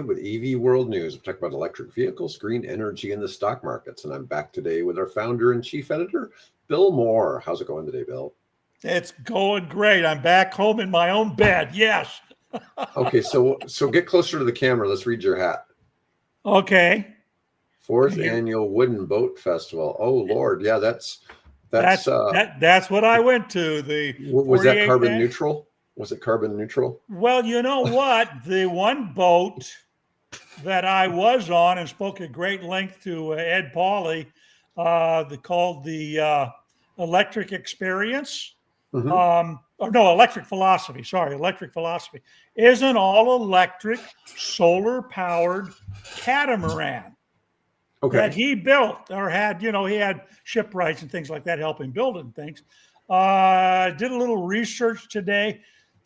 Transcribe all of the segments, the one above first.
David with EV World News. We're talking about electric vehicles, green energy, and the stock markets. And I'm back today with our founder and chief editor, Bill Moore. How's it going today, Bill? It's going great. I'm back home in my own bed. Yes. Okay, so get closer to the camera. Let's read your hat. Okay. Fourth annual Wooden Boat Festival. Oh Lord, yeah, that's what I went to. Was that carbon neutral? Was it carbon neutral? Well, you know what? The one boat that I was on and spoke at great length to Ed Pauley, called the Electric Experience. Electric Philosophy. Sorry, Electric Philosophy is an all-electric, solar-powered catamaran that he built or had. He had shipwrights and things like that, helping build it and things. Did a little research today.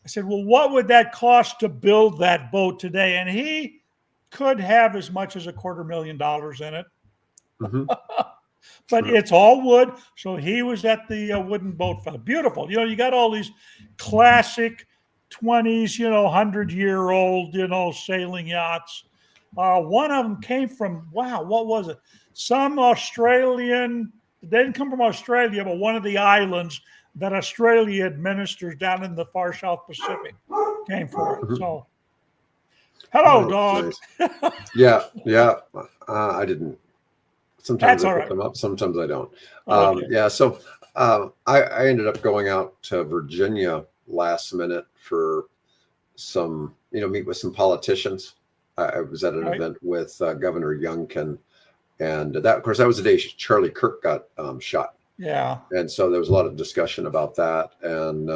I said, well, what would that cost to build that boat today? And he could have as much as $250,000 in it. But it's all wood. So he was at the Wooden Boat Festival. Beautiful. You got all these classic 20s, 100-year-old, sailing yachts. One of them came from, what was it? Some Australian, they didn't come from Australia, but one of the islands that Australia administers down in the far South Pacific came for it. So, hello, dog. Nice. Yeah. I didn't. Sometimes I pick them up, sometimes I don't. Okay. So I ended up going out to Virginia last minute for some, meet with some politicians. I was at an event with Governor Youngkin, and that, of course, that was the day Charlie Kirk got shot. Yeah. And so there was a lot of discussion about that. And,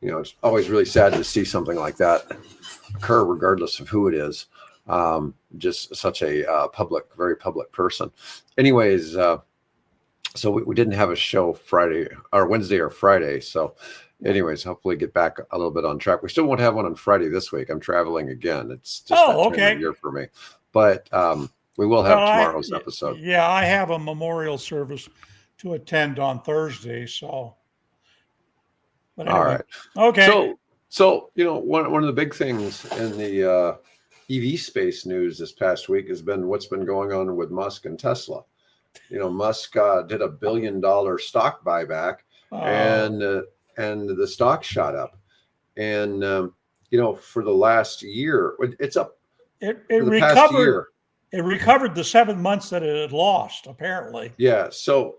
it's always really sad to see something like that occur, regardless of who it is. Just such a very public person. Anyways, so we didn't have a show Wednesday or Friday. So anyways, hopefully get back a little bit on track. We still won't have one on Friday this week. I'm traveling again. It's just that time of year for me. But we will have tomorrow's episode. Yeah, I have a memorial service to attend on Thursday. So, but anyway. All right. Okay. So one of the big things in the EV space news this past week has been what's been going on with Musk and Tesla. Musk did $1 billion stock buyback, and the stock shot up. And for the last year, it's up. It recovered. It recovered the 7 months that it had lost, apparently. Yeah. So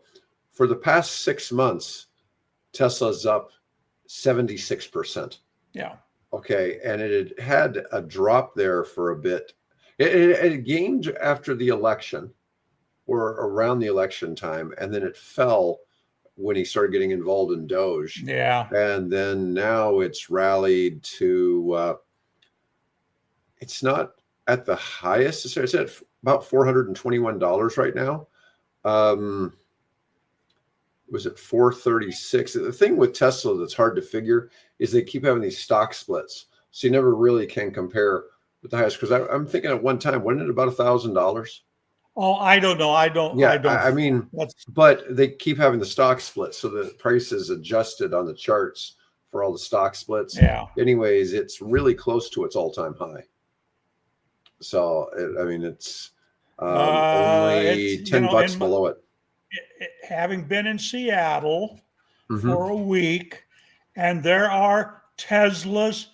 for the past 6 months, Tesla's up 76%. Yeah. Okay, and it had a drop there for a bit. It gained after the election, or around the election time, and then it fell when he started getting involved in Doge. Yeah. And then now it's rallied to, it's not at the highest. It's at about $421 right now. Was it 436? The thing with Tesla that's hard to figure is they keep having these stock splits, so you never really can compare with the highest. Because I'm thinking at one time, wasn't it about $1,000? Oh, I don't know. I don't. I mean, but they keep having the stock splits, so the price is adjusted on the charts for all the stock splits. Yeah. Anyways, it's really close to its all-time high. So it's only $10 below it. Having been in Seattle for a week, and there are Teslas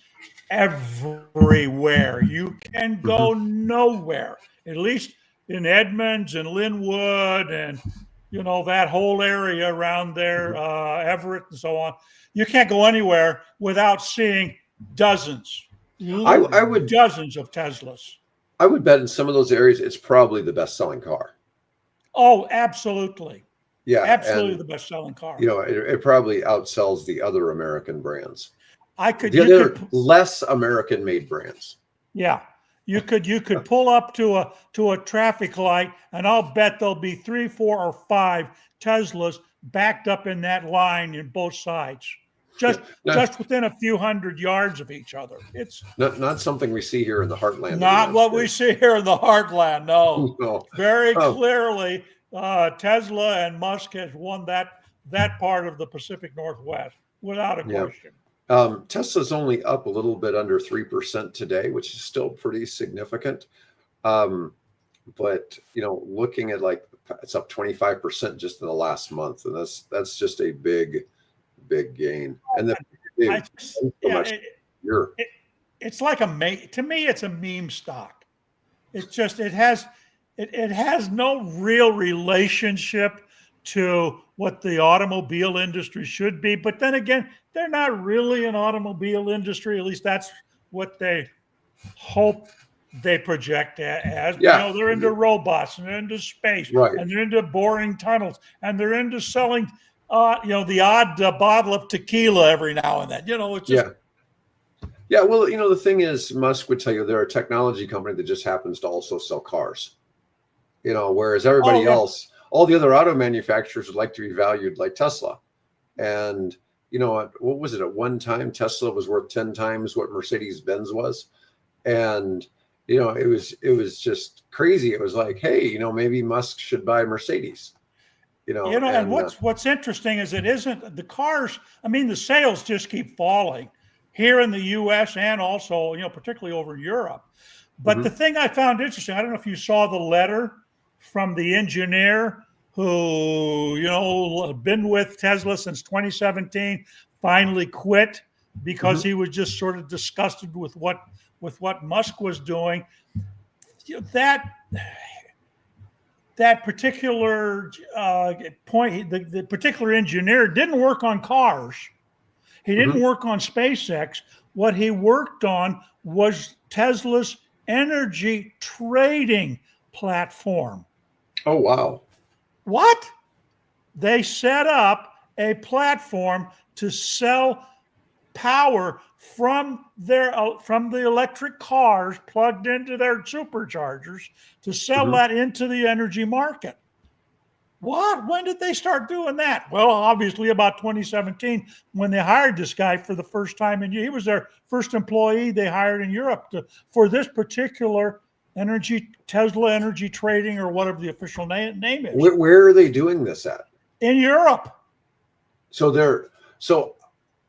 everywhere. You can go nowhere, at least in Edmonds and Linwood and, that whole area around there, Everett and so on. You can't go anywhere without seeing dozens. I would dozens of Teslas. I would bet in some of those areas, it's probably the best-selling car. Oh, absolutely. Yeah. Absolutely the best-selling car. It probably outsells the other American brands. The other less American-made brands. Yeah. You could pull up to a traffic light, and I'll bet there'll be 3, 4, or 5 Teslas backed up in that line in both sides. Just within a few hundred yards of each other. It's not something we see here in the heartland. Not what we see here in the heartland. No. Very clearly, Tesla and Musk has won that part of the Pacific Northwest without a question. Tesla's only up a little bit under 3% today, which is still pretty significant. Um, but looking at like it's up 25% just in the last month, and that's just a big gain. And then I, so yeah, much year. it's like to me, it's a meme stock. It's just it has no real relationship to what the automobile industry should be. But then again, they're not really an automobile industry. At least that's what they hope they project as. Yeah, They're into robots and they're into space right. and they're into boring tunnels and they're into selling, the odd bottle of tequila every now and then. It's just Yeah. Well, the thing is, Musk would tell you they're a technology company that just happens to also sell cars. Whereas everybody else, all the other auto manufacturers would like to be valued like Tesla. And what was it? At one time, Tesla was worth 10 times what Mercedes-Benz was. And it was just crazy. It was like, hey, maybe Musk should buy Mercedes. And what's interesting is it isn't the cars. I mean, the sales just keep falling here in the U.S. and also, particularly over Europe. But the thing I found interesting, I don't know if you saw the letter from the engineer who, been with Tesla since 2017, finally quit because he was just sort of disgusted with what Musk was doing. That particular point, the particular engineer didn't work on cars. He didn't work on SpaceX. What he worked on was Tesla's energy trading platform. Oh, wow. What? They set up a platform to sell power from the electric cars plugged into their superchargers to sell that into the energy market. What? When did they start doing that? Well, obviously about 2017 when they hired this guy for the first time, and he was their first employee they hired in Europe for this particular Tesla energy trading, or whatever the official name is. Where are they doing this at? In Europe. So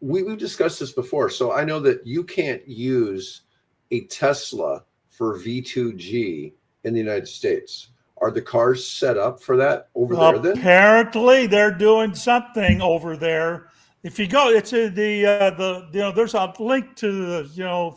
we've discussed this before. So I know that you can't use a Tesla for V2G in the United States. Are the cars set up for that over there then? Apparently, they're doing something over there. If you go, it's there's a link to the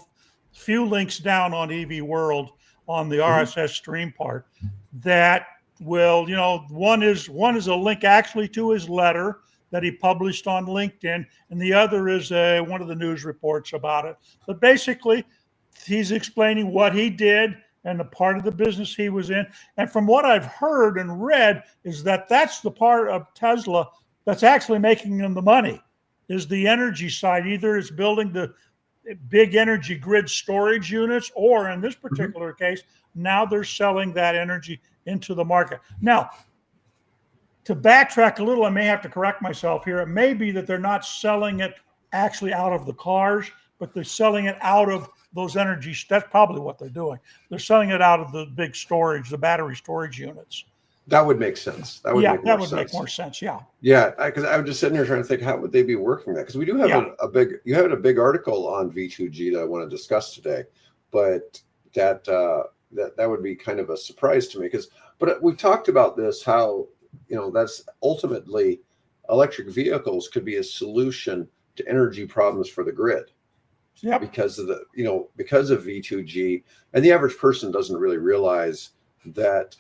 few links down on EV World on the RSS stream part that will one is a link actually to his letter that he published on LinkedIn, and the other is one of the news reports about it. But basically, he's explaining what he did and the part of the business he was in. And from what I've heard and read is that that's the part of Tesla that's actually making them the money, is the energy side. Either it's building the big energy grid storage units, or in this particular case, now they're selling that energy into the market. Now, to backtrack a little, I may have to correct myself here. It may be that they're not selling it actually out of the cars, but they're selling it out of those energy. That's probably what they're doing. They're selling it out of the big storage, the battery storage units. That would make sense. That would make more sense. Yeah. Yeah, because I was just sitting here trying to think, how would they be working that? Because we do have you have a big article on V2G that I want to discuss today, but that would be kind of a surprise to me. But we've talked about this, how that's ultimately electric vehicles could be a solution to energy problems for the grid. Yep. Because of because of V2G, and the average person doesn't really realize that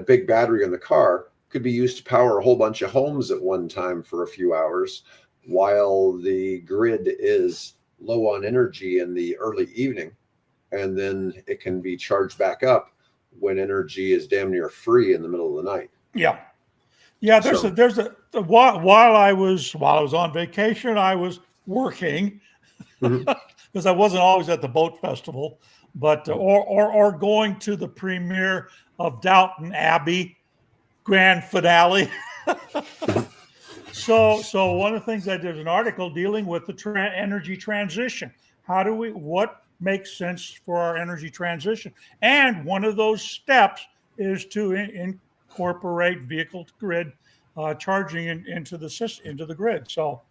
big battery in the car could be used to power a whole bunch of homes at one time for a few hours, while the grid is low on energy in the early evening, and then it can be charged back up when energy is damn near free in the middle of the night. Yeah. Yeah, while I was on vacation, I was working because I wasn't always at the boat festival, but or going to the premiere of Downton Abbey grand finale. So one of the things I did was an article dealing with the energy transition. What makes sense for our energy transition? And one of those steps is to incorporate vehicle to grid charging into the grid. So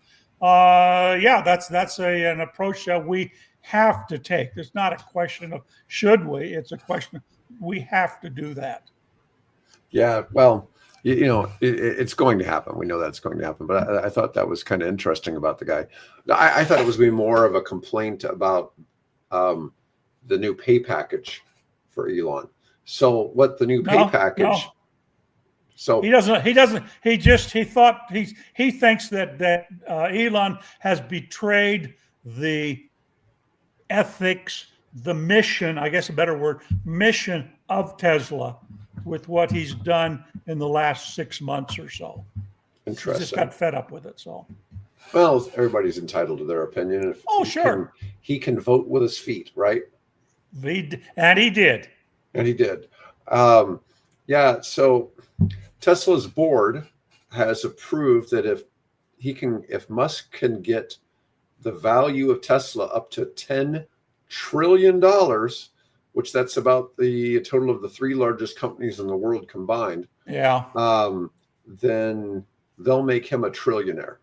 Yeah, that's an approach that we have to take. It's not a question of should we. It's a question of we have to do that. Yeah, well, it's going to happen. We know that's going to happen. But I thought that was kind of interesting about the guy. I thought it was going to be more of a complaint about the new pay package for Elon. So what the new pay No, package? no, So he doesn't. He doesn't. He thinks that Elon has betrayed the ethics, the mission. I guess a better word, mission of Tesla, with what he's done in the last 6 months or so. He just interesting. got fed up with it. So, Well, everybody's entitled to their opinion. If oh he sure, he can vote with his feet, right? and he did. And he did. Yeah. So Tesla's board has approved that if Musk can get the value of Tesla up to $10 trillion, which that's about the total of the three largest companies in the world combined, Yeah. then they'll make him a trillionaire.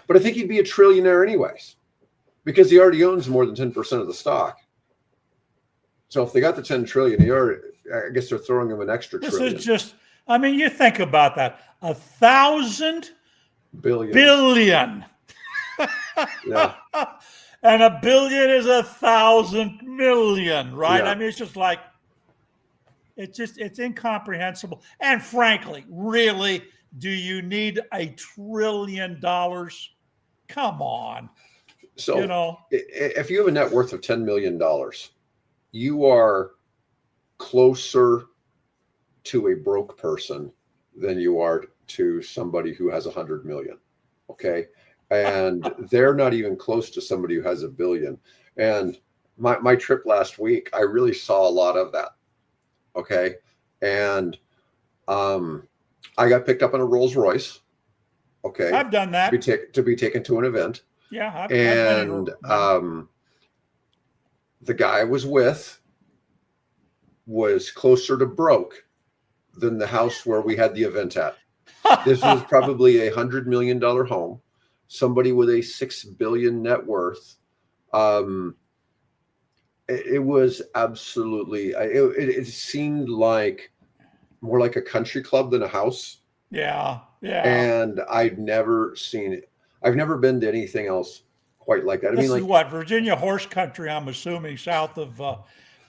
But I think he'd be a trillionaire anyways, because he already owns more than 10% of the stock. So if they got the 10 trillion, I guess they're throwing him an extra This trillion. is just, I mean, you think about that. 1,000 billion. billion. Yeah. And a billion is 1,000 million, right? Yeah. I mean, it's just like, it's incomprehensible. And frankly, really, do you need $1 trillion? Come on. So if you have a net worth of $10 million, you are closer to a broke person than you are to somebody who has 100 million. Okay. And they're not even close to somebody who has $1 billion. And my trip last week, I really saw a lot of that. Okay. And I got picked up in a Rolls Royce. Okay. I've done that. To be taken to an event. Yeah. I've And the guy I was with was closer to broke than the house where we had the event at. This was probably $100 million home. Somebody with a $6 billion net worth. It was absolutely. It seemed like more like a country club than a house. Yeah. Yeah. And I've never seen it. I've never been to anything else quite like that. This is what, Virginia horse country, I'm assuming, south of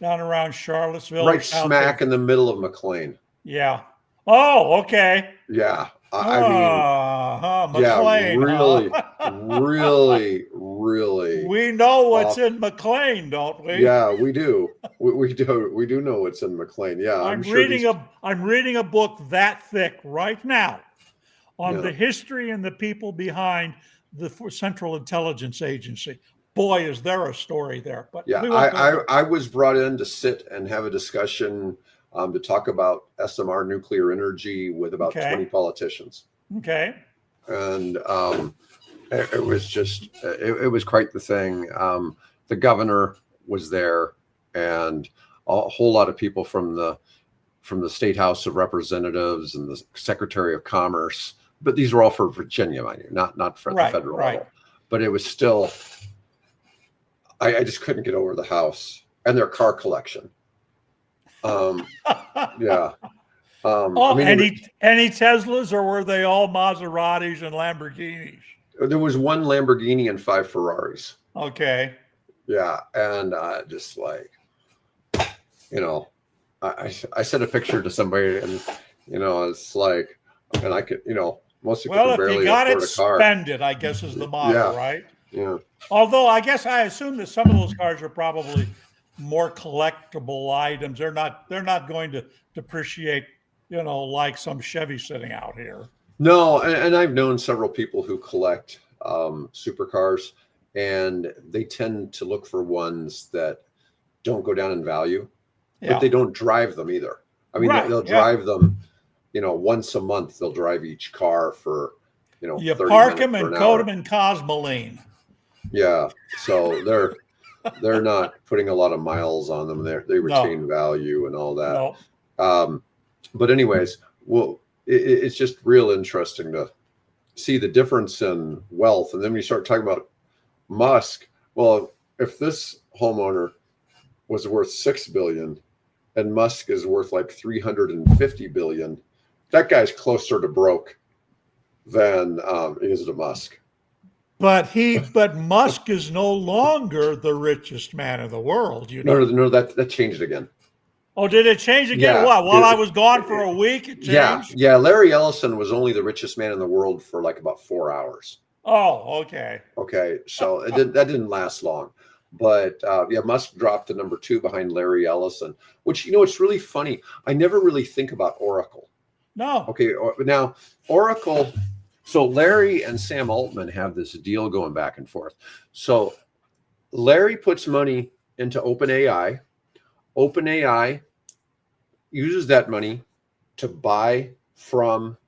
down around Charlottesville. Right smack in the middle of McLean. Yeah. Oh, okay. Yeah. I mean, McLean, really. We know what's in McLean, don't we? Yeah, we do. We do know what's in McLean. Yeah, I'm reading a book that thick right now on the history and the people behind the Central Intelligence Agency. Boy, is there a story there! But yeah, I was brought in to sit and have a discussion to talk about SMR nuclear energy with about 20 politicians. Okay. And it was just, it was quite the thing. The governor was there, and a whole lot of people from the State House of Representatives and the Secretary of Commerce. But these were all for Virginia, mind you, not for the federal level. But it was still, I just couldn't get over the house and their car collection. Yeah. Any Teslas, or were they all Maseratis and Lamborghinis? There was one Lamborghini and 5 Ferraris. Okay. Yeah, and just like, I sent a picture to somebody, and it's like, and I could, most people can barely afford a car. Well, if you got it, spend it, I guess is the motto, right? Yeah. Although I assume that some of those cars are probably more collectible items. They're not going to depreciate, like some Chevy sitting out here. No, and I've known several people who collect supercars, and they tend to look for ones that don't go down in value, but they don't drive them either. I mean, they'll drive them, once a month. They'll drive each car for, you park them and coat them in Cosmoline. Yeah, so they're not putting a lot of miles on them. They retain value and all that. No. But anyways, well, it's just real interesting to see the difference in wealth. And then when you start talking about Musk, well, if this homeowner was worth 6 billion and Musk is worth like 350 billion, that guy's closer to broke than he is to Musk. But Musk is no longer the richest man in the world. No, that changed again. Oh, did it change again? Yeah, What? While I was gone for a week, it changed? Yeah. Larry Ellison was only the richest man in the world for like about 4 hours. Oh, okay. Okay, so that didn't last long. But Musk dropped to number 2 behind Larry Ellison, which, it's really funny. I never really think about Oracle. No. Okay, now Oracle, so Larry and Sam Altman have this deal going back and forth. So Larry puts money into OpenAI. OpenAI uses that money to buy from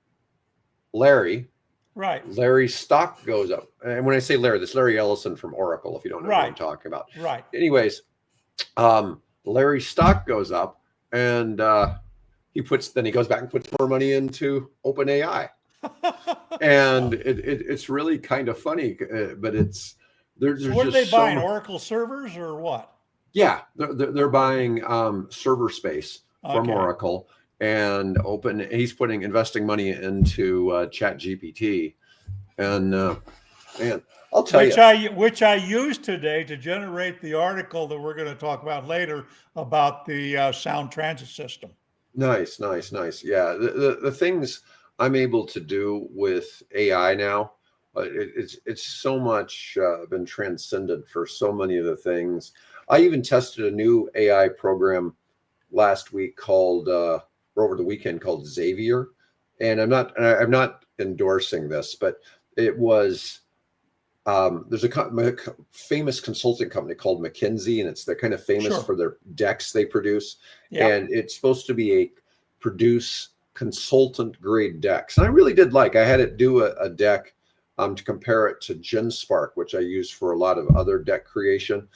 Larry. Right. Larry's stock goes up. And when I say Larry, that's Larry Ellison from Oracle, if you don't know what I'm talking about. Right. Anyways, Larry's stock goes up, and he goes back and puts more money into OpenAI. And it's really kind of funny, but it's there's so what just are they buying? Oracle servers or what? Yeah, they're buying server space from Oracle, and he's investing money into ChatGPT, and man, I'll tell you, which I used today to generate the article that we're going to talk about later about the sound transit system. Nice. Yeah, the things I'm able to do with AI now, it's so much been transcended for so many of the things. I even tested a new AI program last week called over the weekend called Xavier, and I'm not endorsing this, but it was there's a famous consulting company called McKinsey, and they're kind of famous for their decks they produce, and it's supposed to produce consultant grade decks. And I really did I had it do a deck to compare it to GenSpark, which I use for a lot of other deck creation.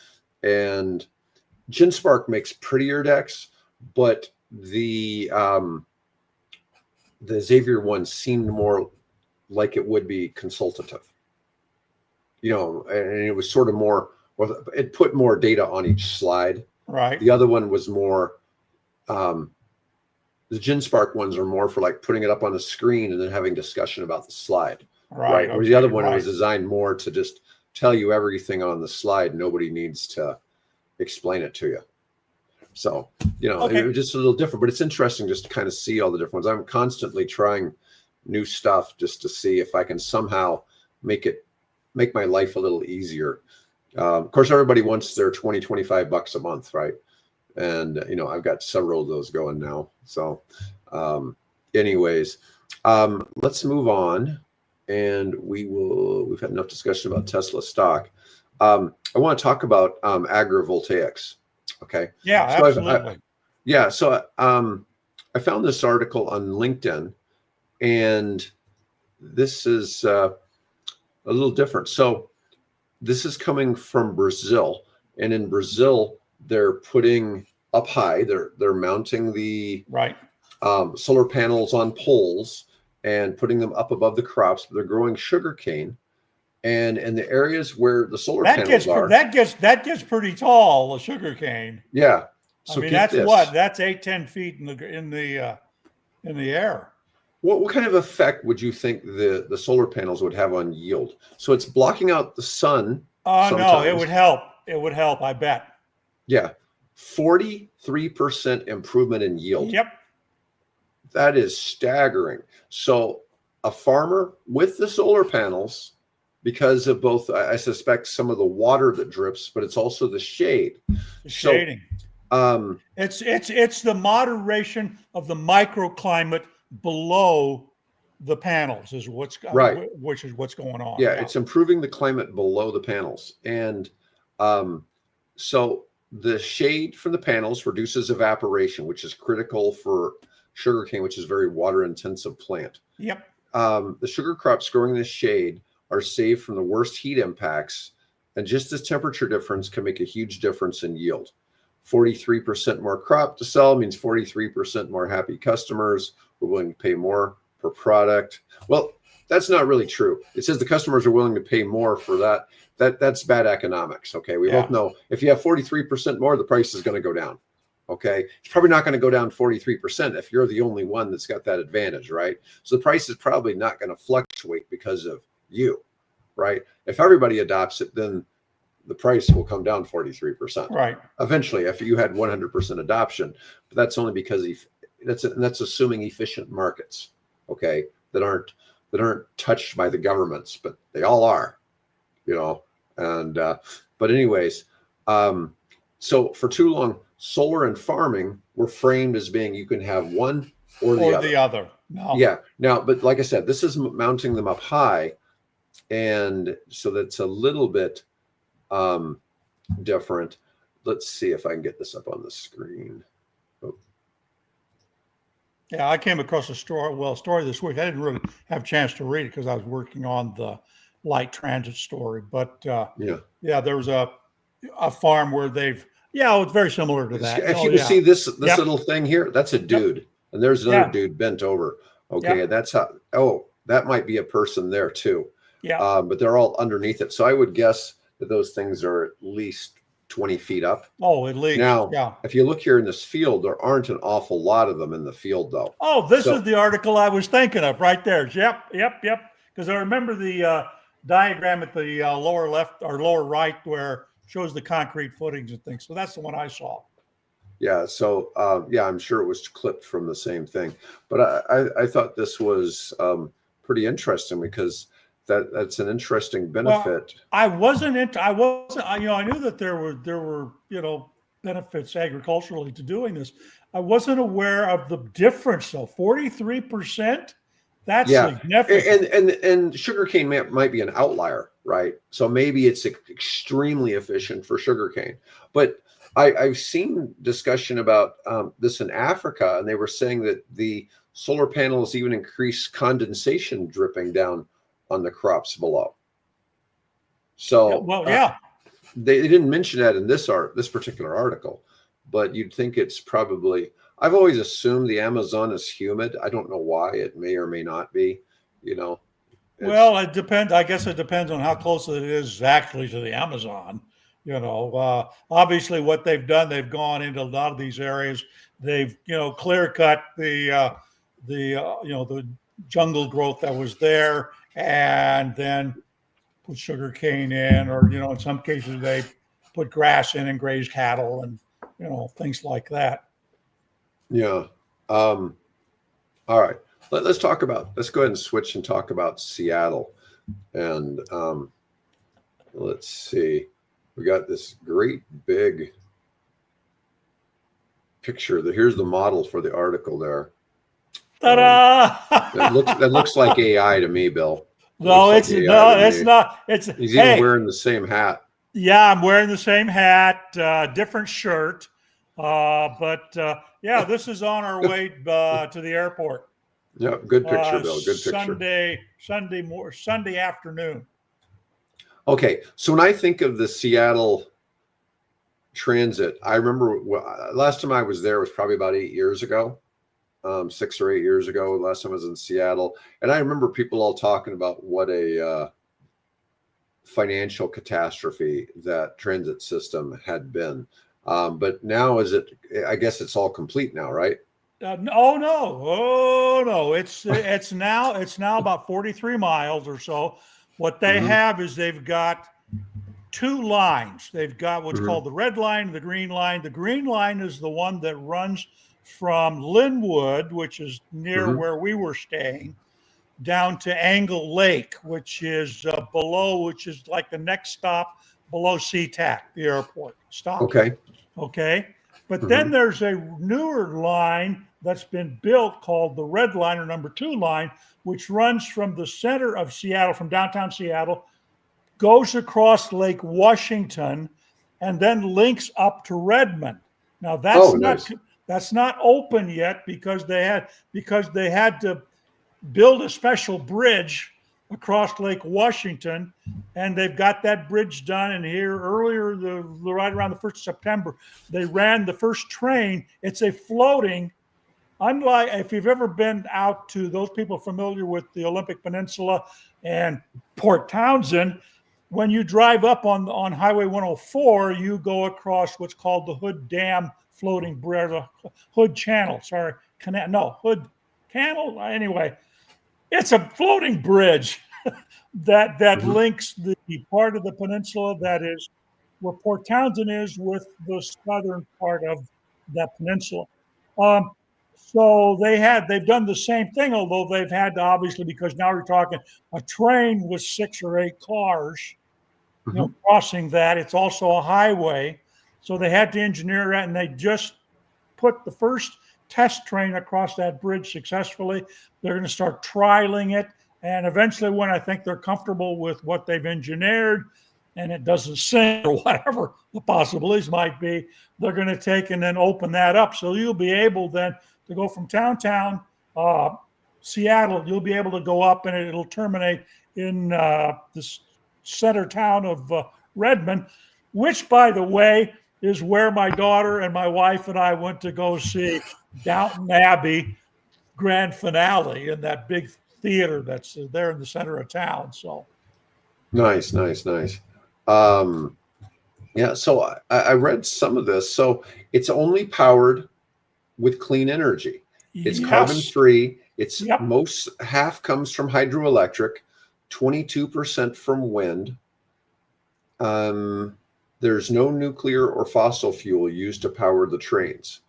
And GenSpark makes prettier decks, but the Xavier one seemed more like it would be consultative, and it was sort of more, it put more data on each slide. Right. The other one was more, the GenSpark ones are more for putting it up on the screen and then having discussion about the slide. Right. Whereas the other one was designed more to just tell you everything on the slide. Nobody needs to explain it to you. So, it was just a little different, but it's interesting just to kind of see all the different ones. I'm constantly trying new stuff just to see if I can somehow make my life a little easier. Of course, everybody wants their $25 a month, right? And, I've got several of those going now. So anyways, let's move on. And we've had enough discussion about Tesla stock. I want to talk about agrivoltaics. Okay. Yeah, so absolutely. So I found this article on LinkedIn, and this is a little different. So this is coming from Brazil, and in Brazil, they're putting up high. They're mounting the solar panels on poles and putting them up above the crops. They're growing sugarcane, and in the areas where the solar panels are, that gets pretty tall. The sugarcane. Yeah. So that's 8-10 feet in the air. What kind of effect would you think the solar panels would have on yield? So it's blocking out the sun. No, it would help. It would help, I bet. Yeah. 43% improvement in yield. Yep. That is staggering. So a farmer with the solar panels, because of both, I suspect, some of the water that drips, but it's also the shade. The shading. It's the moderation of the microclimate below the panels is which is what's going on. Yeah, it's improving the climate below the panels. And so the shade from the panels reduces evaporation, which is critical for sugarcane, which is a very water intensive plant. Yep. The sugar crops growing in the shade are saved from the worst heat impacts, and just this temperature difference can make a huge difference in yield. 43% more crop to sell means 43% more happy customers. We're willing to pay more per product. Well, That's not really true. It says the customers are willing to pay more for that. That's bad economics. Okay, we both know if you have 43% more, the price is going to go down. Okay, it's probably not going to go down 43% if you're the only one that's got that advantage, right? So the price is probably not going to fluctuate because of you, right? If everybody adopts it, then the price will come down 43%. Right. Eventually, if you had 100% adoption, but that's only because that's assuming efficient markets, okay, that aren't touched by the governments, but they all are, you know. And but anyways, so for too long, solar and farming were framed as being you can have one or the other. No. Yeah. Now, but like I said, this is mounting them up high, and so that's a little bit different. Let's see if I can get this up on the screen. Oh. Yeah, I came across a story this week. I didn't really have a chance to read it because I was working on the light transit story. But yeah, there was a farm where it's very similar to that. If you can see this little thing here, that's a dude, and there's another dude bent over. Okay, and that's how. Oh, that might be a person there too. Yeah, but they're all underneath it. So I would guess that those things are at least 20 feet up. Oh, at least. Now, if you look here in this field, there aren't an awful lot of them in the field, though. Oh, this is the article I was thinking of right there. Yep. Because I remember the diagram at the lower left or lower right where it shows the concrete footings and things. So that's the one I saw. Yeah. So, I'm sure it was clipped from the same thing. But I thought this was pretty interesting because that's an interesting benefit. Well, I knew that there were benefits agriculturally to doing this. I wasn't aware of the difference though. 43%. That's significant. And sugarcane might be an outlier, right? So maybe it's extremely efficient for sugarcane. But I've seen discussion about this in Africa, and they were saying that the solar panels even increase condensation dripping down on the crops below. So they didn't mention that in this particular article, but you'd think it's probably. I've always assumed the Amazon is humid. I don't know why. It may or may not be. You know. Well, it depends. I guess it depends on how close it is actually to the Amazon. You know, obviously, what they've done, they've gone into a lot of these areas. They've clear cut the jungle growth that was there, and then put sugar cane in, or in some cases they put grass in and graze cattle and things like that. Yeah. All right. Let's go ahead and switch and talk about Seattle. And let's see. We got this great big picture. Here's the model for the article there. Ta-da! That looks like AI to me, Bill. No, it's not. He's even wearing the same hat. Yeah, I'm wearing the same hat, different shirt. This is on our way to the airport. Yeah, good picture, Bill. Good picture. Sunday afternoon. Okay, so when I think of the Seattle transit, I remember last time I was there was probably about 8 years ago, 6 or 8 years ago. Last time I was in Seattle, and I remember people all talking about what a financial catastrophe that transit system had been. But now I guess it's all complete now, right? No. It's now about 43 miles or so. What they have is they've got two lines. They've got what's called the red line and the green line. The green line is the one that runs from Linwood, which is near where we were staying, down to Angle Lake, which is which is like the next stop below SeaTac, the airport stop. Okay. But then there's a newer line that's been built called the Red Line or number 2 line, which runs from the center of Seattle, from downtown Seattle, goes across Lake Washington, and then links up to Redmond. Now that's not open yet because they had to build a special bridge across Lake Washington, and they've got that bridge done. And here earlier, right around the 1st of September, they ran the first train. It's a floating unlike if you've ever been out to those people familiar with the Olympic Peninsula and Port Townsend, when you drive up on Highway 104, you go across what's called the Hood Dam floating bridge, Hood Channel. Sorry, Hood Canal. Anyway, it's a floating bridge that links the part of the peninsula that is where Port Townsend is with the southern part of that peninsula. So they've done the same thing, although they've had to, obviously, because now we're talking a train with 6 or 8 cars, crossing that. It's also a highway. So they had to engineer that, and they just put the first test train across that bridge successfully. They're going to start trialing it. And eventually, when I think they're comfortable with what they've engineered and it doesn't sink or whatever the possibilities might be, they're going to take and then open that up. So you'll be able then to go from downtown Seattle, you'll be able to go up and it'll terminate in this center town of Redmond, which, by the way, is where my daughter and my wife and I went to go see Downton Abbey grand finale in that big theater that's there in the center of town. So nice. Yeah, so I read some of this. So it's only powered with clean energy. It's carbon free. It's most half comes from hydroelectric, 22% from wind. There's no nuclear or fossil fuel used to power the trains.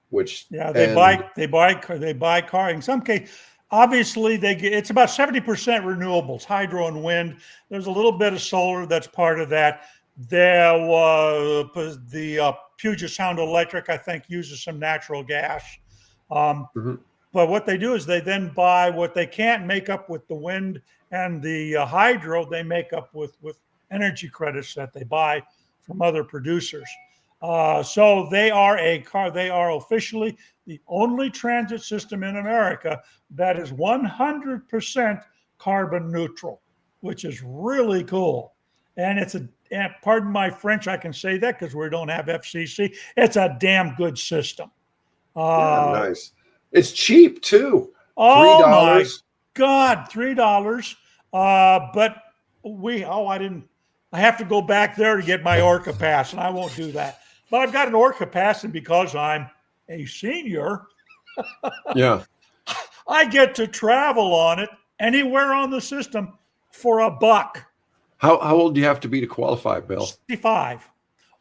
They buy car. In some case, obviously it's about 70% renewables, hydro and wind. There's a little bit of solar that's part of that. There was the Puget Sound Electric, I think, uses some natural gas. But what they do is they then buy what they can't make up with the wind and the hydro. They make up with energy credits that they buy from other producers. So they are officially the only transit system in America that is 100% carbon neutral, which is really cool. And and pardon my French, I can say that because we don't have FCC. It's a damn good system. Nice. It's cheap too. Oh $3. My God, $3. But I have to go back there to get my Orca pass, and I won't do that. But I've got an Orca pass, and because I'm a senior, I get to travel on it anywhere on the system for $1. How old do you have to be to qualify, Bill? 65.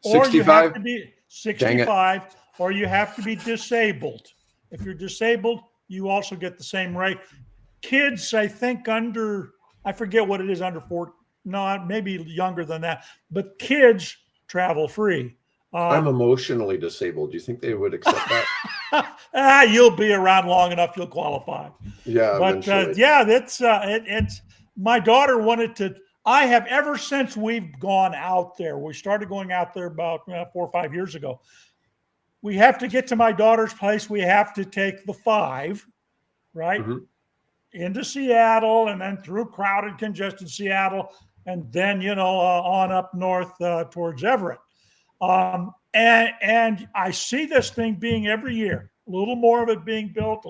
65? Or you have to be 65, or you have to be disabled. If you're disabled, you also get the same rate. Kids, I think I forget what it is, under 4, no, maybe younger than that, but kids travel free. I'm emotionally disabled. Do you think they would accept that? You'll be around long enough, you'll qualify. Yeah, but it's my daughter wanted to. I have, ever since we've gone out there. We started going out there about 4 or 5 years ago. We have to get to my daughter's place. We have to take the 5, right, into Seattle, and then through crowded, congested Seattle, and then on up north towards Everett. And I see this thing being every year, a little more of it being built,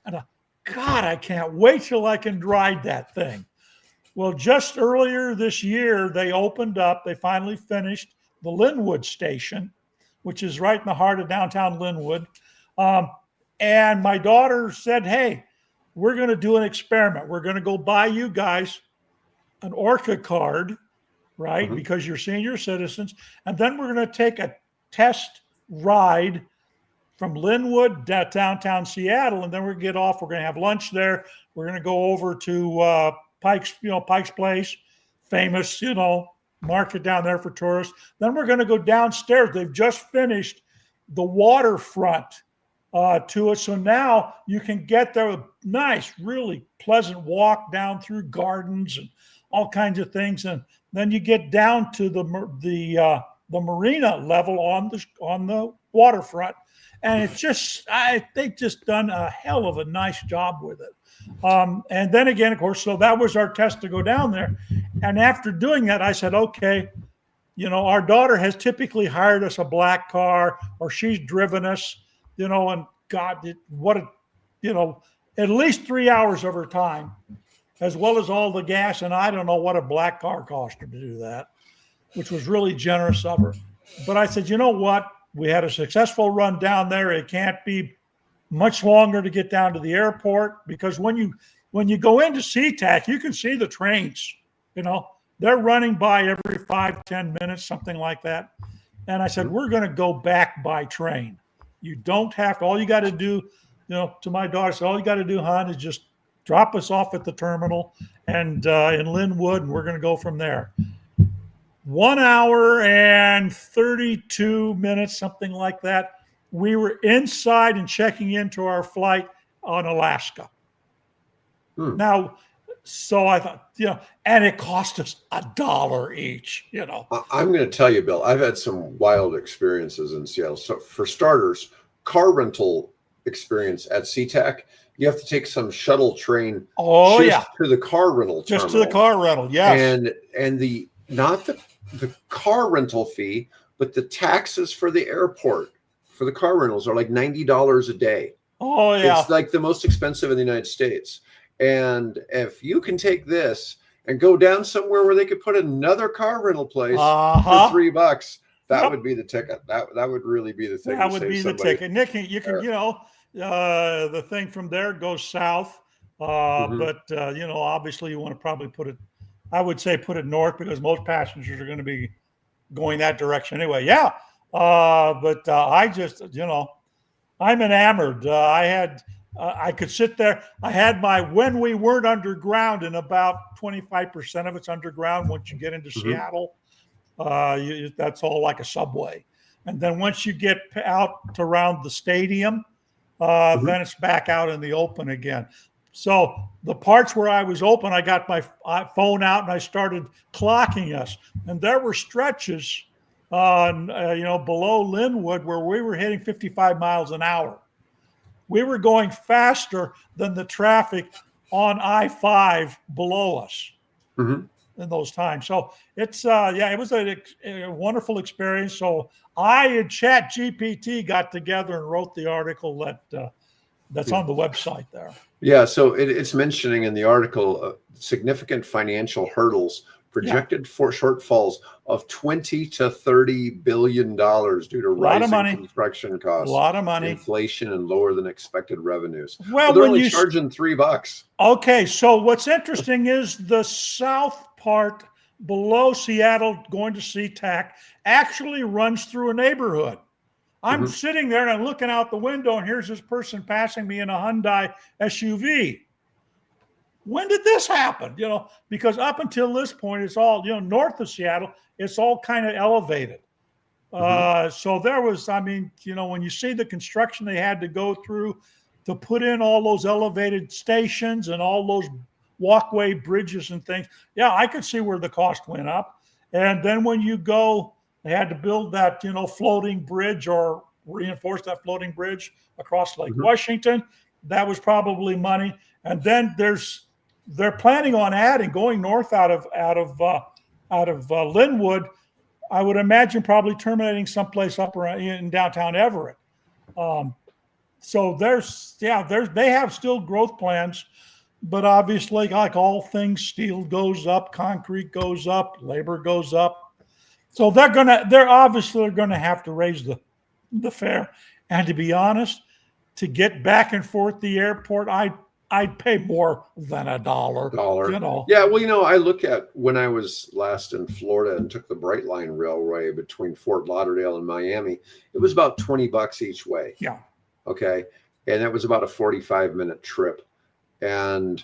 and God, I can't wait till I can ride that thing. Well, just earlier this year, they finally finished the Linwood station, which is right in the heart of downtown Linwood. And my daughter said, hey, we're going to do an experiment. We're going to go buy you guys an Orca card, right? Because you're senior citizens. And then we're going to take a test ride from Linwood to downtown Seattle. And then we're going to get off. We're going to have lunch there. We're going to go over to Pike's Place, famous, market down there for tourists. Then we're going to go downstairs. They've just finished the waterfront to it. So now you can get there with nice, really pleasant walk down through gardens and all kinds of things. And then you get down to the marina level on the waterfront. And they've just done a hell of a nice job with it. And then again, of course, so that was our test to go down there. And after doing that, I said, okay, our daughter has typically hired us a black car, or she's driven us. and God, at least 3 hours of her time, as well as all the gas. And I don't know what a black car cost her to do that, which was really generous of her. But I said, you know what? We had a successful run down there. It can't be much longer to get down to the airport, because when you go into SeaTac, you can see the trains. They're running by every 5-10 minutes, something like that. And I said, we're going to go back by train. You don't have to. All you got to do, to my daughter, I said, all you got to do, hon, is just drop us off at the terminal and in Linwood, and we're going to go from there. 1 hour and 32 minutes, something like that. We were inside and checking into our flight on Alaska. Now, so I thought, and it cost us $1 each, I'm going to tell you, Bill, I've had some wild experiences in Seattle. So for starters, car rental experience at SeaTac, you have to take some shuttle train to the car rental terminal. Just to the car rental, yes. And the not the car rental fee, but the taxes for the airport for the car rentals are like $90 a day. Oh, yeah. It's like the most expensive in the United States. And if you can take this and go down somewhere where they could put another car rental place for $3, that would be the ticket. That would really be the thing. That would be the ticket. Nick, you can, the thing from there goes south. But, obviously you want to probably put it north, because most passengers are going to be going that direction anyway. Yeah. But I just, I'm enamored. I could sit there. I had when we weren't underground, and about 25% of it's underground. Once you get into Seattle, that's all like a subway. And then once you get out around the stadium, then it's back out in the open again. So the parts where I was open, I got my phone out and I started clocking us. And there were stretches below Linwood where we were hitting 55 miles an hour. We were going faster than the traffic on I-5 below us in those times. So it's, it was a wonderful experience. So I and ChatGPT got together and wrote the article that's on the website there. Yeah, so it's mentioning in the article significant financial hurdles, projected for shortfalls of $20 to $30 billion due to rising construction costs, a lot of money, inflation, and lower than expected revenues. Well, they're only charging $3. Okay, so what's interesting is the south part below Seattle, going to SeaTac, actually runs through a neighborhood. I'm sitting there and I'm looking out the window, and here's this person passing me in a Hyundai SUV. When did this happen? Because up until this point, it's all, north of Seattle, it's all kind of elevated. So there was, when you see the construction they had to go through to put in all those elevated stations and all those walkway bridges and things, I could see where the cost went up. And then when you go, they had to build that, floating bridge or reinforce that floating bridge across Lake Washington. That was probably money. And then they're planning on going north out of Linwood. I would imagine probably terminating someplace up around in downtown Everett. So they have still growth plans, but obviously, like all things, steel goes up, concrete goes up, labor goes up. So they're obviously going to have to raise the fare. And to be honest, to get back and forth the airport, I'd pay more than $1. Yeah, well, I look at when I was last in Florida and took the Brightline Railway between Fort Lauderdale and Miami, it was about $20 each way. Yeah. Okay. And that was about a 45-minute trip. And,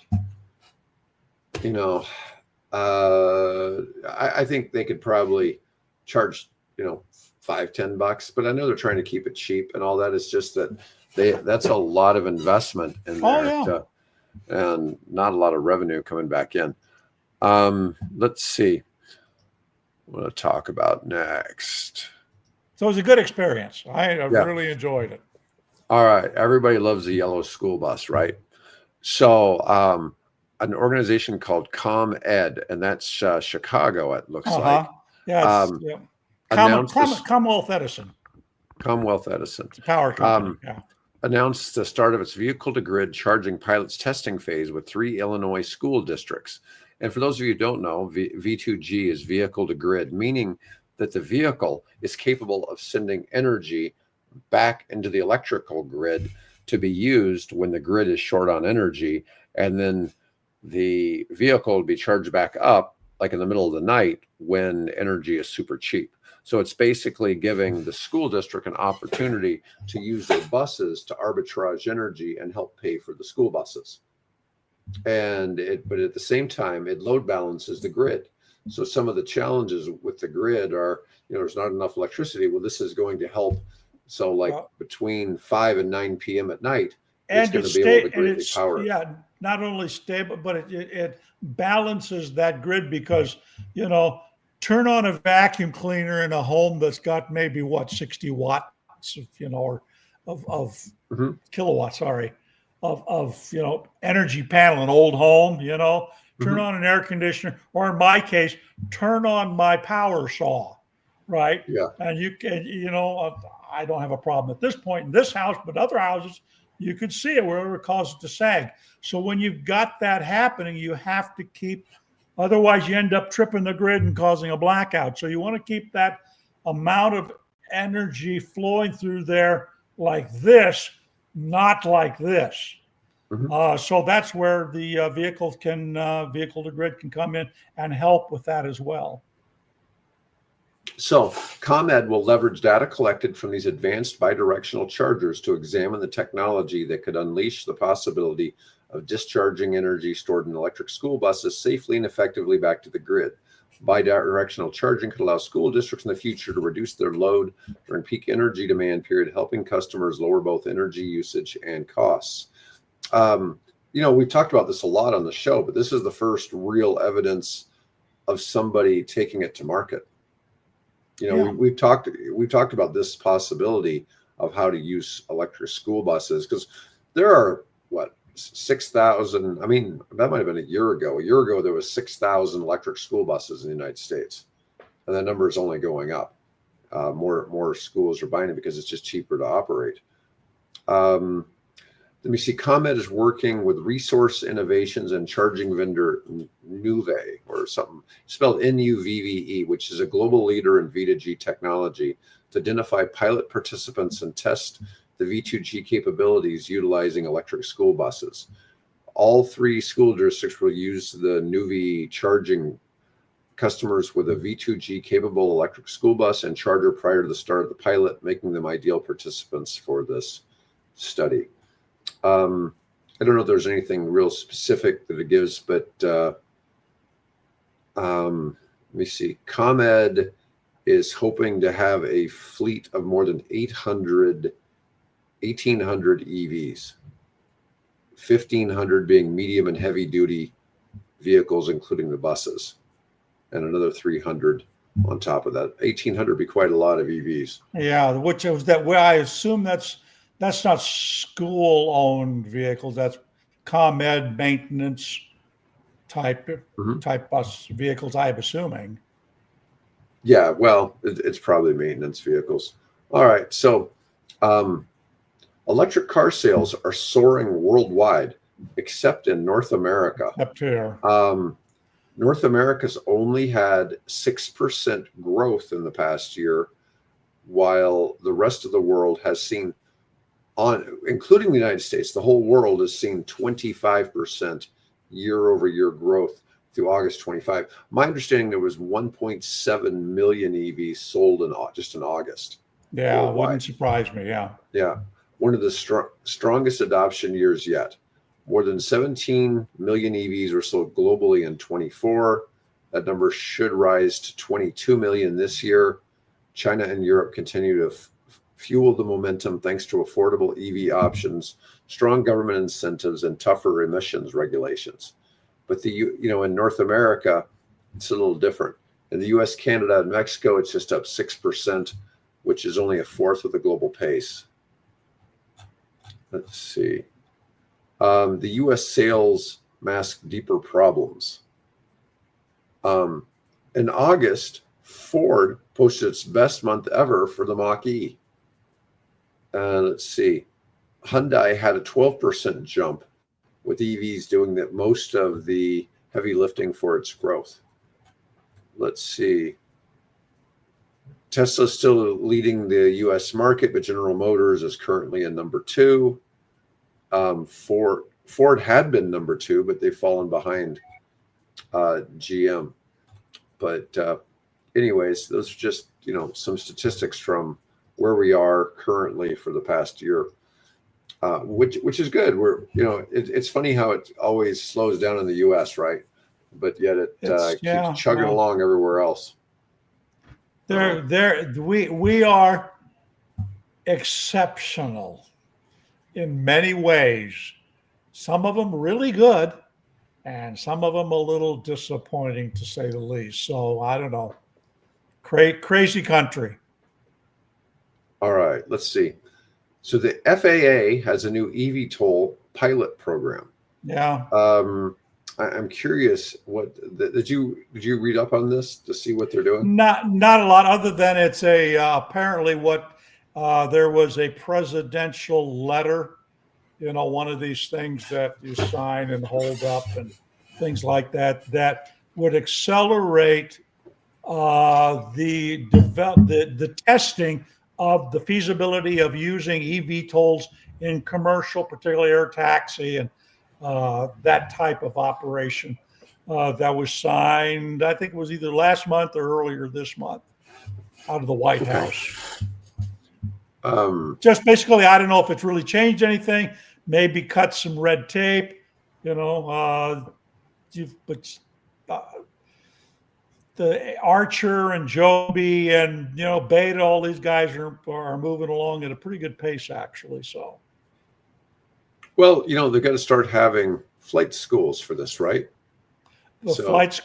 I think they could probably charge, $5-10, but I know they're trying to keep it cheap and all that. It's just that that's a lot of investment in there. And not a lot of revenue coming back in. Let's see what to talk about next. So it was a good experience. I really enjoyed it. All right. Everybody loves the yellow school bus, right? So an organization called ComEd, and that's Chicago, it looks like. Yeah. Commonwealth Edison. Commonwealth Edison. It's a power company. Yeah. Announced the start of its vehicle-to-grid charging pilots testing phase with 3 Illinois school districts. And for those of you who don't know, V2G is vehicle-to-grid, meaning that the vehicle is capable of sending energy back into the electrical grid to be used when the grid is short on energy, and then the vehicle will be charged back up like in the middle of the night when energy is super cheap. So it's basically giving the school district an opportunity to use their buses to arbitrage energy and help pay for the school buses. But at the same time, it load balances the grid. So some of the challenges with the grid are, there's not enough electricity. Well, this is going to help. So between 5 and 9 p.m. at night, it's going to be able to greatly power. Yeah, not only stable, but it balances that grid because, turn on a vacuum cleaner in a home that's got maybe 60 watts, of kilowatts, sorry, of energy panel, an old home, turn on an air conditioner, or in my case, turn on my power saw, right? Yeah. And you can, I don't have a problem at this point in this house, but other houses, you could see it wherever it causes it to sag. So when you've got that happening, you have to keep, otherwise you end up tripping the grid and causing a blackout. So you want to keep that amount of energy flowing through there like this, not like this. So that's where the vehicle to grid can come in and help with that as well. So ComEd will leverage data collected from these advanced bidirectional chargers to examine the technology that could unleash the possibility of discharging energy stored in electric school buses safely and effectively back to the grid. Bidirectional charging could allow school districts in the future to reduce their load during peak energy demand period, helping customers lower both energy usage and costs. We've talked about this a lot on the show, but this is the first real evidence of somebody taking it to market. We've talked about this possibility of how to use electric school buses, because there are 6,000. I mean, that might have been a year ago. A year ago, there was 6,000 electric school buses in the United States, and that number is only going up. More schools are buying it because it's just cheaper to operate. Let me see. ComEd is working with Resource Innovations and charging vendor Nuve, or something spelled N-U-V-V-E, which is a global leader in V2G technology, to identify pilot participants and test the V2G capabilities utilizing electric school buses. All 3 school districts will use the Nuve charging customers with a V2G capable electric school bus and charger prior to the start of the pilot, making them ideal participants for this study. I don't know if there's anything real specific that it gives, but let me see. ComEd is hoping to have a fleet of more than 1,800 EVs, 1,500 being medium and heavy duty vehicles, including the buses, and another 300 on top of that. 1,800 would be quite a lot of EVs. Yeah, which is that way. I assume that's not school-owned vehicles. That's ComEd maintenance type bus vehicles, I'm assuming. Yeah, well, it's probably maintenance vehicles. All right, so electric car sales are soaring worldwide, except in North America. Up here. North America's only had 6% growth in the past year, while the rest of the world has seen, including the United States, the whole world has seen 25% year-over-year growth through August 25. My understanding, there was 1.7 million EVs sold just in August. Yeah, it wouldn't surprise me. Yeah, one of the strongest adoption years yet. More than 17 million EVs were sold globally in 24. That number should rise to 22 million this year. China and Europe continue to fuel the momentum thanks to affordable EV options, strong government incentives, and tougher emissions regulations. But in North America, it's a little different. In the US, Canada, and Mexico, it's just up 6%, which is only a fourth of the global pace. Let's see. The US sales mask deeper problems. In August, Ford posted its best month ever for the Mach-E. Let's see. Hyundai had a 12% jump, with EVs doing that most of the heavy lifting for its growth. Let's see. Tesla's still leading the U.S. market, but General Motors is currently in number 2. Ford had been number 2, but they've fallen behind GM. But anyways, those are just, some statistics from where we are currently for the past year, which is good. It's funny how it always slows down in the U.S., right? But yet it keeps chugging along everywhere else. We are exceptional in many ways. Some of them really good, and some of them a little disappointing, to say the least. So I don't know. Crazy country. All right, let's see. So the FAA has a new EVTOL pilot program. Yeah. I'm curious, did you read up on this to see what they're doing? Not a lot, other than it's apparently there was a presidential letter, one of these things that you sign and hold up and things like that would accelerate the testing of the feasibility of using EVTOLs in commercial, particularly air taxi and that type of operation. That was signed, I think it was either last month or earlier this month, out of the White House. Just basically, I don't know if it's really changed anything. Maybe cut some red tape, but the Archer and Joby and Beta, all these guys are moving along at a pretty good pace, actually. So, well, they've got to start having flight schools for this, right? Flight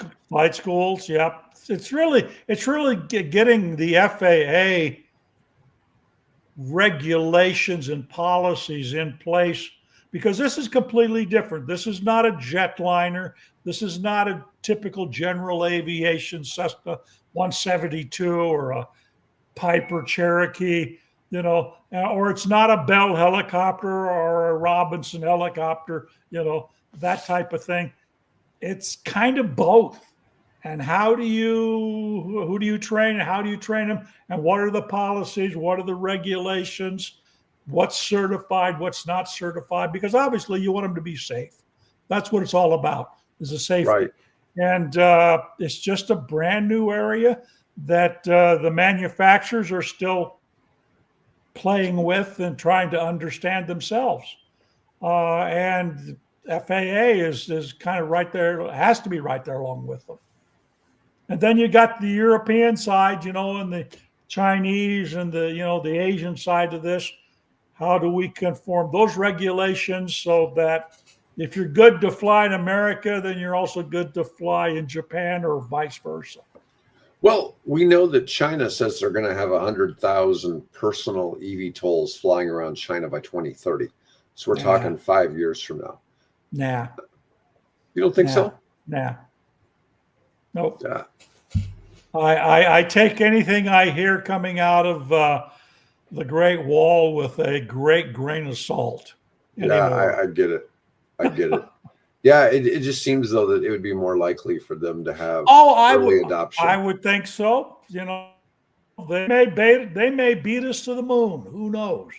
schools, yeah. It's really getting the FAA regulations and policies in place, because this is completely different. This is not a jetliner. This is not a typical general aviation Cessna 172 or a Piper Cherokee, or it's not a Bell helicopter or a Robinson helicopter, that type of thing. It's kind of both. And who do you train? How do you train them? And what are the policies? What are the regulations? What's certified? What's not certified? Because obviously you want them to be safe. That's what it's all about, is the safety. Right. And it's just a brand new area that the manufacturers are still playing with and trying to understand themselves. And FAA is kind of right there, has to be right there along with them. And then you got the European side, and the Chinese and the Asian side of this. How do we conform those regulations so that if you're good to fly in America, then you're also good to fly in Japan, or vice versa? Well, we know that China says they're going to have 100,000 personal EVTOLs flying around China by 2030. So we're talking 5 years from now. Nah. You don't think so? Nah. Nope. Yeah. I take anything I hear coming out of the Great Wall with a great grain of salt. Yeah, I get it. Yeah, it just seems though that it would be more likely for them to have early adoption. I would think so. They may beat us to the moon. Who knows?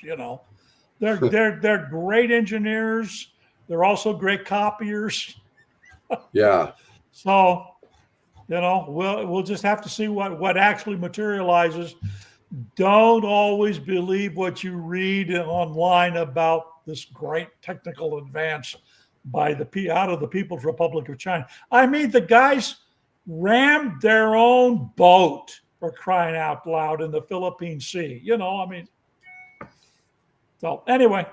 They're great engineers. They're also great copiers. Yeah. So, we'll just have to see what actually materializes. Don't always believe what you read online about this great technical advance out of the People's Republic of China. I mean, the guys rammed their own boat, for crying out loud, in the Philippine Sea. So anyway.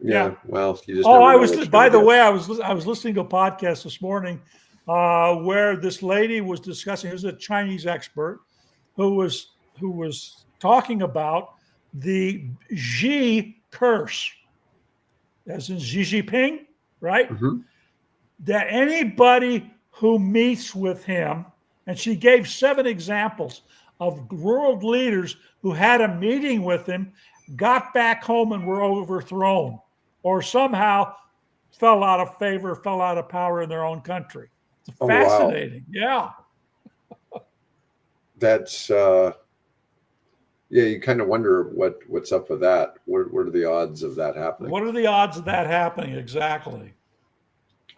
Yeah. Well, you just. By the way, I was listening to a podcast this morning where this lady was discussing. It was a Chinese expert who was talking about the Xi curse, as in Xi Jinping, right? Mm-hmm. That anybody who meets with him, and she gave 7 examples of world leaders who had a meeting with him, got back home and were overthrown, or somehow fell out of favor, fell out of power in their own country. It's Oh, wow. fascinating. Yeah. That's yeah, you kind of wonder what's up with that. What are the odds of that happening? What are the odds of that happening? Exactly.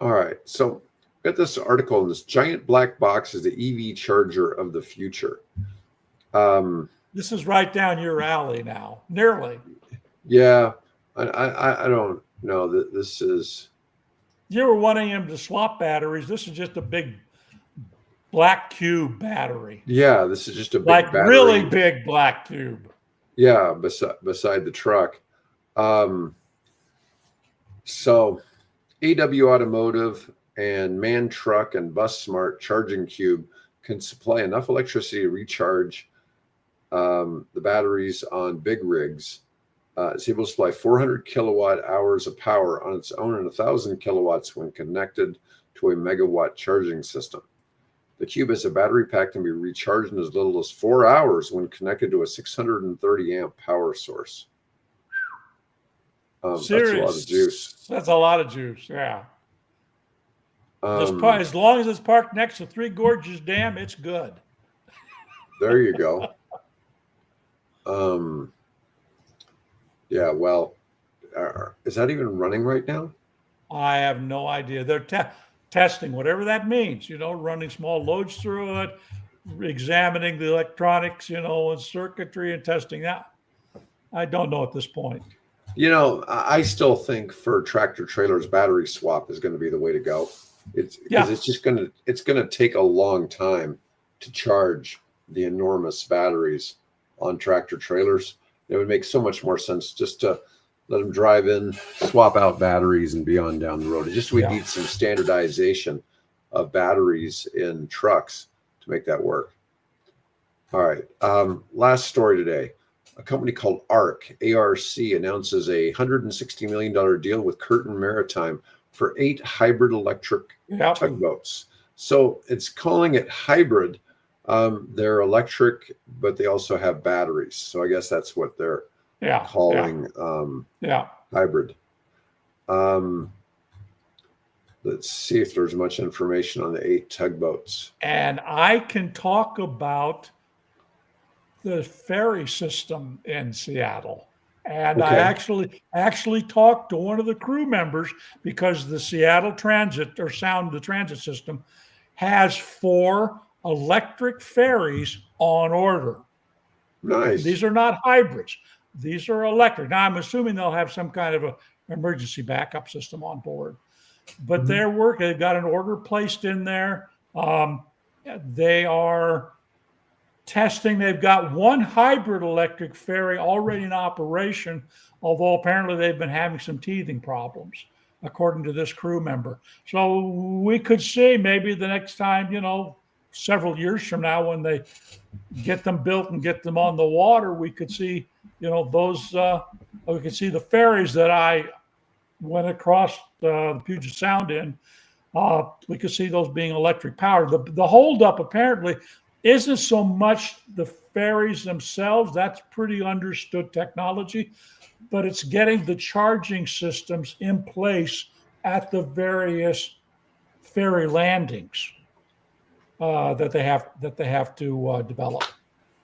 All right. So got this article, and this giant black box is the EV charger of the future. This is right down your alley now, nearly. Yeah, I don't know that this is. You were wanting him to swap batteries. This is just a big black cube battery. Yeah, this is just a big Like battery. really big black cube. Yeah, beside the truck. So AW Automotive and Man Truck and Bus Smart Charging Cube can supply enough electricity to recharge the batteries on big rigs. It's able to supply 400 kilowatt hours of power on its own and 1,000 kilowatts when connected to a megawatt charging system. The cube has a battery pack that can be recharged in as little as 4 hours when connected to a 630 amp power source. That's a lot of juice. That's a lot of juice. Yeah. Um, As long as it's parked next to Three Gorges Dam, it's good. There you go. Yeah, well, is that even running right now? I have no idea. They're testing, whatever that means, running small loads through it, examining the electronics, and circuitry and testing that. I don't know at this point. I still think for tractor trailers, battery swap is going to be the way to go. It's going to take a long time to charge the enormous batteries on tractor trailers. It would make so much more sense just to let them drive in, swap out batteries, and be on down the road. We need some standardization of batteries in trucks to make that work. All right. Last story today. A company called ARC announces a $160 million deal with Curtin Maritime for 8 hybrid electric tugboats. So it's calling it hybrid. They're electric, but they also have batteries. So I guess that's what they're calling hybrid. Let's see if there's much information on the 8 tugboats. And I can talk about the ferry system in Seattle. And I actually talked to one of the crew members because the Seattle Transit or the transit system has 4 electric ferries on order. Nice. These are not hybrids. These are electric. Now, I'm assuming they'll have some kind of an emergency backup system on board. But they're working. They've got an order placed in there. They are testing. They've got 1 hybrid electric ferry already in operation, although apparently they've been having some teething problems, according to this crew member. So we could see maybe the next time, several years from now, when they get them built and get them on the water, we could see, those, we could see the ferries that I went across the Puget Sound in. We could see those being electric powered. The holdup apparently isn't so much the ferries themselves. That's pretty understood technology, but it's getting the charging systems in place at the various ferry landings that they have to develop.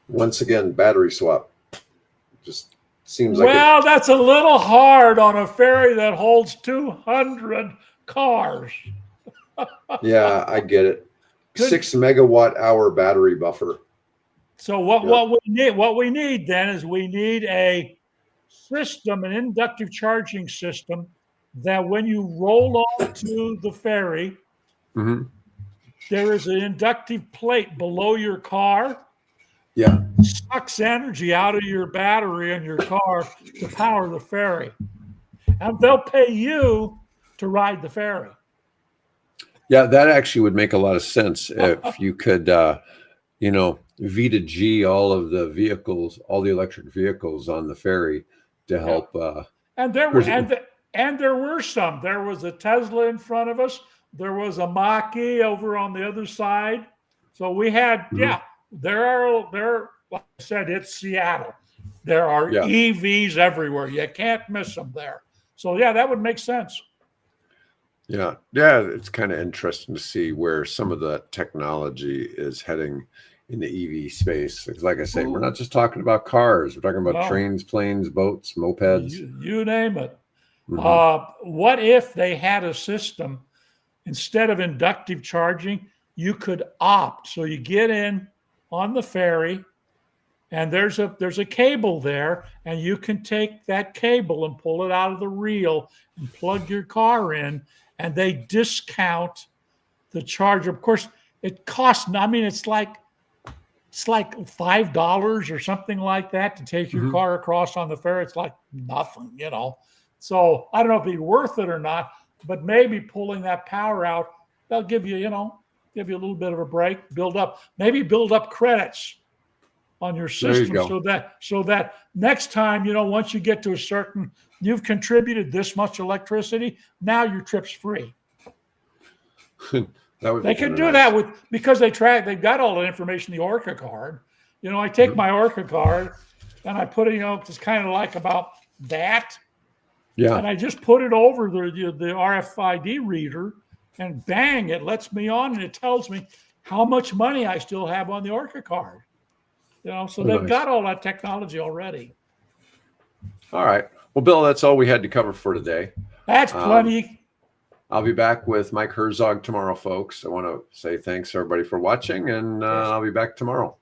Once again, battery swap. Just seems like that's a little hard on a ferry that holds 200 cars. Yeah, I get it. 6 megawatt hour battery buffer. So what we need then is we need a system, an inductive charging system, that when you roll onto the ferry, there is an inductive plate below your car. Yeah. Sucks energy out of your battery in your car to power the ferry. And they'll pay you to ride the ferry. Yeah, that actually would make a lot of sense if you could, V to G all of the vehicles, all the electric vehicles on the ferry to help. And there were some. There was a Tesla in front of us. There was a Mach-E over on the other side. So we had, there are, like I said, it's Seattle. There are Yeah. EVs everywhere. You can't miss them there. So yeah, that would make sense. Yeah. Yeah. It's kind of interesting to see where some of the technology is heading in the EV space. Like I say, we're not just talking about cars. We're talking about No. trains, planes, boats, mopeds. You name it. Mm-hmm. What if they had a system, instead of inductive charging, you could opt. So you get in on the ferry, and there's a cable there, and you can take that cable and pull it out of the reel and plug your car in, and they discount the charge. Of course, it costs. I mean, it's like $5 or something like that to take your car across on the ferry. It's like nothing, you know. So I don't know if it'd be worth it or not, but maybe pulling that power out, they'll give you, give you a little bit of a break, build up credits on your system, so that next time, once you get to a certain, you've contributed this much electricity, now your trip's free. They can do that because they've got all the information, the Orca card. I take my Orca card and I put it, it's kind of like about that. Yeah. And I just put it over the RFID reader, and bang, it lets me on, and it tells me how much money I still have on the Orca card. So they've got all that technology already. All right. Well, Bill, that's all we had to cover for today. That's plenty. I'll be back with Mike Herzog tomorrow, folks. I want to say thanks everybody for watching, and I'll be back tomorrow.